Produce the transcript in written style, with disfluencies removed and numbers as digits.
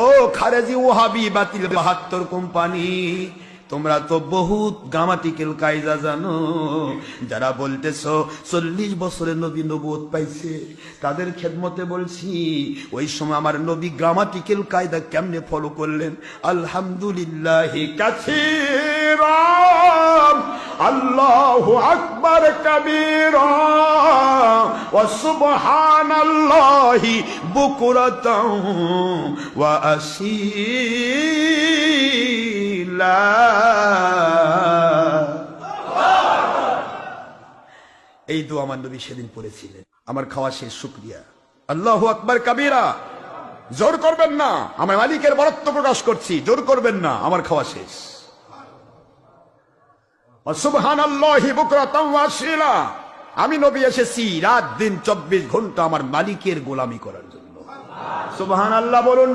ও খারেজি ওয়াহাবি বাতিল 72 কোম্পানি, তোমরা তো বহুত গ্রামাটিক্যাল কায়দা জানো। যারা বলতেছো 40 বছরে নবী নবুয়ত পাইছে, তাদের খেদমতে বলছি ওই সময় আমার নবী গ্রামাটিক্যাল কায়দা কেমনে ফলো করলেন। আলহামদুলিল্লাহ কাসীরা, আল্লাহু আকবার কাবীরা, ওয়া সুবহানাল্লাহি বুকরাতাও ওয়া আসীলা। এই দোয়া আমার নবী সেদিন পড়েছিলেন। আমার খাওয়া শেষ, শুকরিয়া। আল্লাহু আকবার কাবীরা, জোর করবেন না, আমার মালিকের বরত্ব প্রকাশ করছি, জোর করবেন না, আমার খাওয়া শেষ। সুবহানাল্লাহি বুকরাতাও ওয়া আসীলা, আমি নবী এসেছি রাত দিন 24 ঘন্টা আমার মালিকের গোলামি করার জন্য। সুবহানাল্লাহ বলুন।